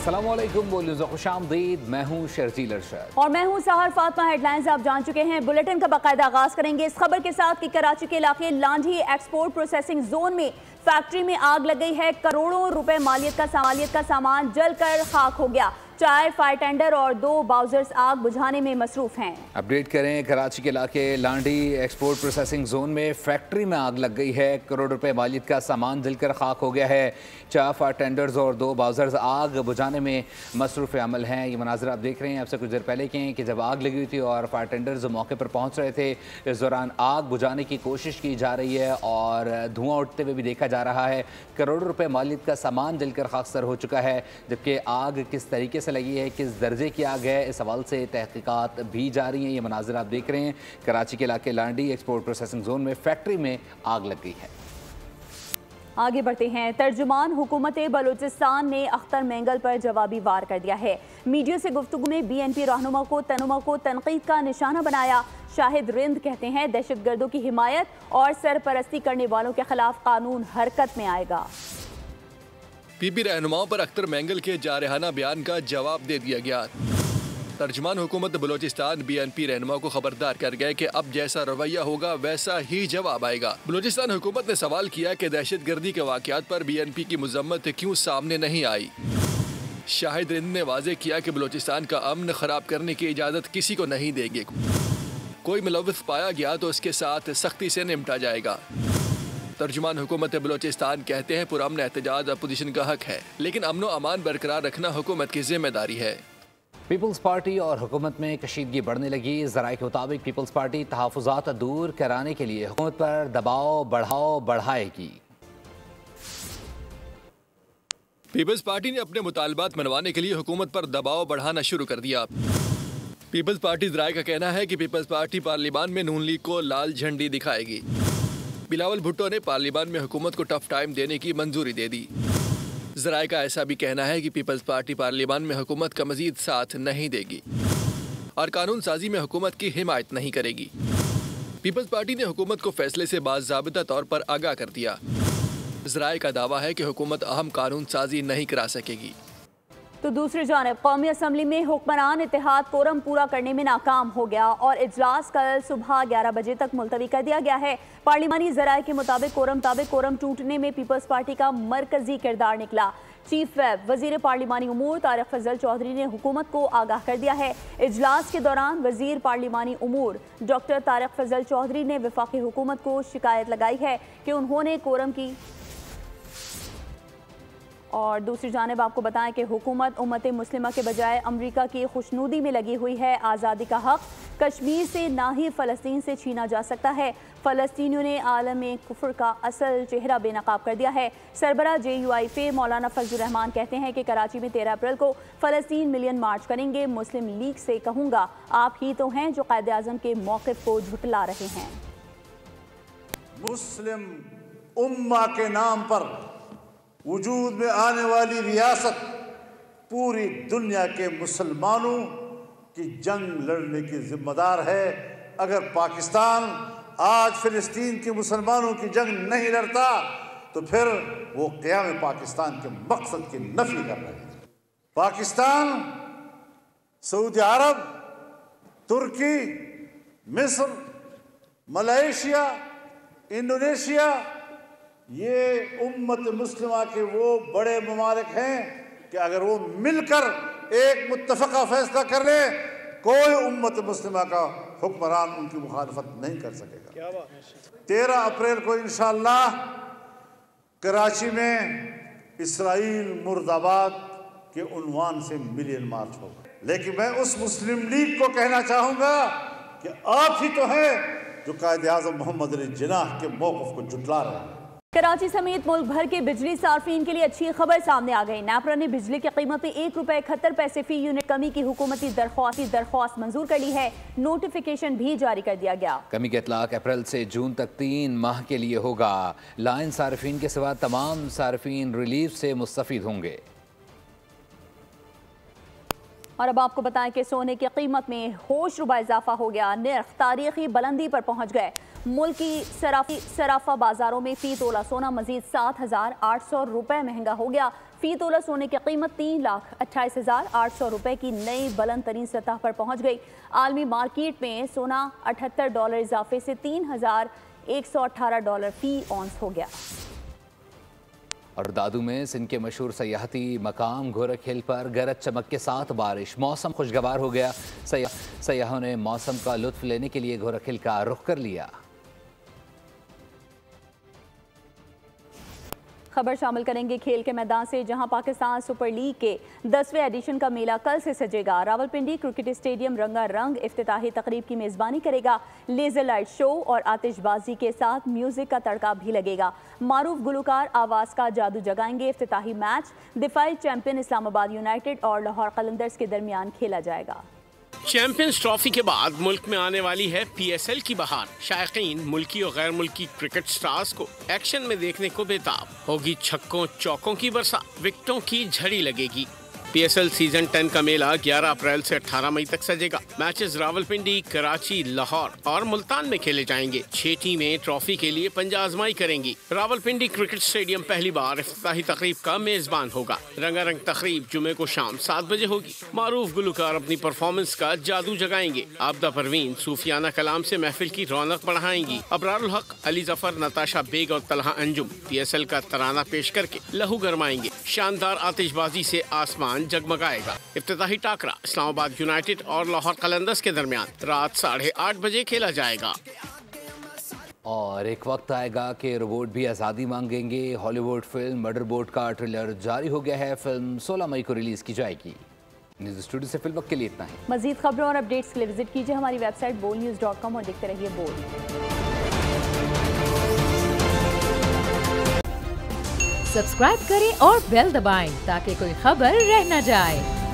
अस्सलामुअलैकुम, खुशामदीद। मैं हूँ शर्जील अरशद और मैं हूँ सहर फातिमा। हेडलाइंस आप जान चुके हैं। बुलेटिन का बाकायदा आगाज करेंगे इस खबर के साथ कि कराची के इलाके लांढी एक्सपोर्ट प्रोसेसिंग जोन में फैक्ट्री में आग लग गई है। करोड़ों रुपए मालियत का सामान जलकर खाक हो गया। 4 फायर टेंडर और 2 बाउजर्स आग बुझाने में मसरूफ हैं। अपडेट करें, कराची के इलाके लांडी एक्सपोर्ट प्रोसेसिंग जोन में फैक्ट्री में आग लग गई है। करोड़ रुपए मालियत का सामान जलकर खाक हो गया है। 4 फायर टेंडर्स और 2 बाउजर्स आग बुझाने में मसरूफ अमल हैं। ये मनाजर आप देख रहे हैं, आपसे कुछ देर पहले के हैं कि जब आग लगी हुई थी और फायर टेंडर्स मौके पर पहुँच रहे थे, इस दौरान आग बुझाने की कोशिश की जा रही है और धुआं उठते हुए भी देखा जा रहा है। करोड़ों रुपए मालियत का सामान जलकर खाकसर हो चुका है। जबकि आग किस तरीके से लगी है, किस दर्जे की आग है, इस हवाले से तहकीकात भी जारी हैं। ये मनाजिर आप देख रहे हैं, कराची के इलाके लांडी एक्सपोर्ट प्रोसेसिंग जोन में फैक्ट्री में आग लग गई है। आगे बढ़ते हैं। तर्जुमान हुकूमत बलूचिस्तान ने अख्तर मेंगल पर जवाबी वार कर दिया है। मीडिया से गुफ्तगू में BNP रहनुमा को तनकीद का निशाना बनाया। शाहिद रिंद कहते हैं दहशतगर्दों की हिमायत और सरपरस्ती करने वालों के खिलाफ कानून हरकत में आएगा। PP रहनुमाओं पर अख्तर मेंगल के जारहाना बयान का जवाब दे दिया गया। तर्जुमान हुकूमत बलूचिस्तान BNP रहनुमा को खबरदार कर गए कि अब जैसा रवैया होगा वैसा ही जवाब आएगा। बलूचिस्तान हुकूमत ने सवाल किया कि दहशतगर्दी के वाक़यात पर BNP की मजम्मत क्यों सामने नहीं आई। शाहिद रिंद ने वाज़ेह किया कि बलूचिस्तान का अमन खराब करने की इजाज़त किसी को नहीं देंगे। कोई मुलव्विस पाया गया तो उसके साथ सख्ती से निपटा जाएगा। तर्जुमान हुकूमत बलूचिस्तान कहते हैं पुरअमन एहतजाज अपोजिशन का हक है, लेकिन अमनो अमान बरकरार रखना हुकूमत की जिम्मेदारी है। पीपल्स पार्टी और हुकूमत में कशीदगी बढ़ने लगी। ज़राए के मुताबिक पीपल्स पार्टी तहफ़्फ़ुज़ात दूर कराने के लिए हुकूमत पर दबाव बढ़ाएगी। पीपल्स पार्टी ने अपने मुतालबात मनवाने के लिए हुकूमत पर दबाव बढ़ाना शुरू कर दिया। पीपल्स पार्टी ज़राए का कहना है कि पीपल्स पार्टी पार्लियामान में नून लीग को लाल झंडी दिखाएगी। बिलावल भुट्टो ने पार्लियामान में हुकूमत को टफ टाइम देने की मंजूरी दे दी। ज़राए का ऐसा भी कहना है कि पीपल्स पार्टी पार्लियामान में हुकूमत का मजीद साथ नहीं देगी और कानून साजी में हुकूमत की हिमायत नहीं करेगी। पीपल्स पार्टी ने हुकूमत को फैसले से बाज़ाबिता तौर पर आगाह कर दिया। ज़राए का दावा है कि हुकूमत अहम कानून साजी नहीं करा सकेगी। तो दूसरी जानिब कौमी असम्बली में हुक्मरान इत्तेहाद कोरम पूरा करने में नाकाम हो गया और इजलास कल सुबह 11 बजे तक मुलतवी कर दिया गया है। पार्लिमानी ज़राए के मुताबिक कोरम टूटने में पीपल्स पार्टी का मरकजी किरदार निकला। चीफ वेब वजीर पार्लिमानी उमूर तारिक फजल चौधरी ने हुकूमत को आगाह कर दिया है। इजलास के दौरान वजीर पार्लिमानी उमूर डॉक्टर तारिक फजल चौधरी ने वफाकी हुकूमत को शिकायत लगाई है कि उन्होंने कोरम की। और दूसरी जानिब आपको बताएं कि हुकूमत उम्मत मुस्लिमा के बजाय अमरीका की खुशनुदी में लगी हुई है। आज़ादी का हक कश्मीर से ना ही फ़लस्तीन से छीना जा सकता है। फ़लस्तीनियों ने आलम कुफ्र का असल चेहरा बेनकाब कर दिया है। सरबरा JUIF मौलाना फजलुर रहमान कहते हैं कि कराची में 13 अप्रैल को फ़लस्तीन मिलियन मार्च करेंगे। मुस्लिम लीग से कहूँगा आप ही तो हैं जो कायदे आज़म के मौक़िफ़ को झुटला रहे हैं। मुस्लिम उम्मा के नाम पर वजूद में आने वाली रियासत पूरी दुनिया के मुसलमानों की जंग लड़ने की जिम्मेदार है। अगर पाकिस्तान आज फ़िलिस्तीन के मुसलमानों की जंग नहीं लड़ता तो फिर वो क़याम पाकिस्तान के मकसद की नफी कर रहे हैं। पाकिस्तान, सऊदी अरब, तुर्की, मिस्र, मलेशिया, इंडोनेशिया, ये उम्मत मुस्लिमा के वो बड़े ममालिक हैं कि अगर वो मिलकर एक मुत्तफ़क़ा फैसला कर ले, कोई उम्मत मुस्लिमा का हुक्मरान उनकी मुखालफत नहीं कर सकेगा। 13 अप्रैल को इंशाअल्लाह कराची में इसराइल मुर्दाबाद के उन्वान से मिलियन मार्च होगा। लेकिन मैं उस मुस्लिम लीग को कहना चाहूँगा कि आप ही तो हैं जो कायदे आज़म मोहम्मद अली जिन्नाह के मौक़िफ़ को जुटला रहे हैं। कराची समेत मुल्क भर के बिजली सार्फिन के लिए अच्छी खबर सामने आ गई। नेपरा ने बिजली की कीमत में ₹1.71 फी यूनिट कमी की हुकूमती दरख्वास्त मंजूर कर ली है। नोटिफिकेशन भी जारी कर दिया गया। कमी का इतलाक अप्रैल से जून तक 3 माह के लिए होगा। लाइन सार्फिन के सिवा तमाम सार्फिन रिलीफ से मुस्तफीद होंगे। और अब आपको बताएं कि सोने की कीमत में होश रुबा इजाफा हो गया। निर्ख तारीखी बुलंदी पर पहुंच गए। मुल्की सराफा बाजारों में फी तोला सोना मजीद 7,800 रुपए महंगा हो गया। फी तोला सोने की कीमत 3,28,800 रुपए की नई बुलंद तरीन सतह पर पहुंच गई। आलमी मार्केट में सोना $78 इजाफे से $3,118 फी औंस हो गया। और दादू में सिंध के मशहूर सयाहती मकाम घोरख हिल पर गरज चमक के साथ बारिश, मौसम खुशगवार हो गया। सयाहों ने मौसम का लुत्फ लेने के लिए घोरख हिल का रुख कर लिया। खबर शामिल करेंगे खेल के मैदान से, जहां पाकिस्तान सुपर लीग के 10वें एडिशन का मेला कल से सजेगा। रावलपिंडी क्रिकेट स्टेडियम रंगारंग इफ्तिताही तकरीब की मेज़बानी करेगा। लेजर लाइट शो और आतिशबाजी के साथ म्यूजिक का तड़का भी लगेगा। मारूफ गुलकार आवाज़ का जादू जगाएंगे। इफ्तिताही मैच दिफाई चैंपियन इस्लामाबाद यूनाइटेड और लाहौर कलंदर्स के दरमियान खेला जाएगा। चैंपियंस ट्रॉफी के बाद मुल्क में आने वाली है PSL की बहार। शायकीन मुल्की और गैर मुल्की क्रिकेट स्टार्स को एक्शन में देखने को बेताब। होगी छक्कों चौकों की बरसात, विकेटों की झड़ी लगेगी। PSL सीजन 10 का मेला 11 अप्रैल से 18 मई तक सजेगा। मैचेस रावलपिंडी, कराची, लाहौर और मुल्तान में खेले जाएंगे। 6 टीमें ट्रॉफी के लिए पंजा आजमाई करेंगी। रावलपिंडी क्रिकेट स्टेडियम पहली बार इफ्तिताही तकरीब का मेजबान होगा। रंगारंग तकरीब जुमे को शाम 7 बजे होगी। मारूफ गुलकार अपनी परफॉर्मेंस का जादू जगाएंगे। आबदा परवीन सूफियाना कलाम से महफिल की रौनक बढ़ाएंगी। अबरारुल हक, अली जफर, नताशा बेग और तलहा अंजुम PSL का तराना पेश करके लहू गरमाएंगे। शानदार आतिशबाजी से आसमान जगमगाएगा। इफ्तिताही टाकरा इस्लामाबाद यूनाइटेड और लाहौर कलंदर्स के दरमियान रात 8:30 बजे खेला जाएगा। और एक वक्त आएगा कि रोबोट भी आज़ादी मांगेंगे। हॉलीवुड फिल्म मदरबोर्ड का ट्रेलर जारी हो गया है। फिल्म 16 मई को रिलीज की जाएगी। न्यूज़ स्टूडियो से फिलवक्त के लिए इतना ही। मजीद खबरों और अपडेट्स के लिए विजिट कीजिए हमारी वेबसाइट bolnews.com और देखते रहिए बोल। सब्सक्राइब करें और बेल दबाएं ताकि कोई खबर रह न जाए।